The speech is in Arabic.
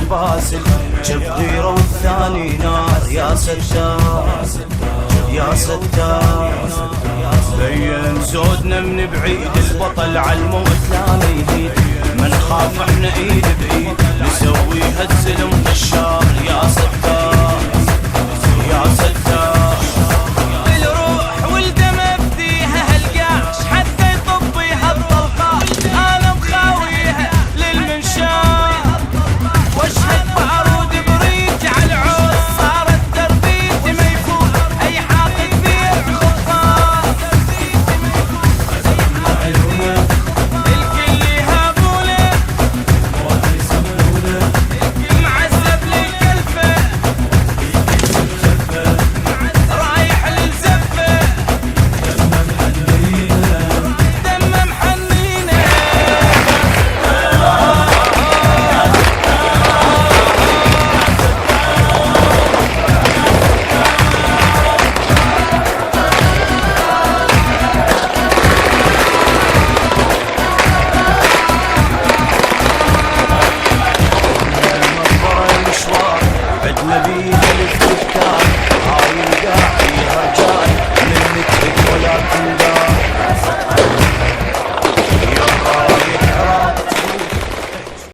باسل جب غيرة والثاني نار يا ستار يا ستار. بين زودنا من بعيد البطل عالموت لا ميهيد ما نخاف احنا ايد بايد نسويها الزلم طشار يا ستار يا ستار.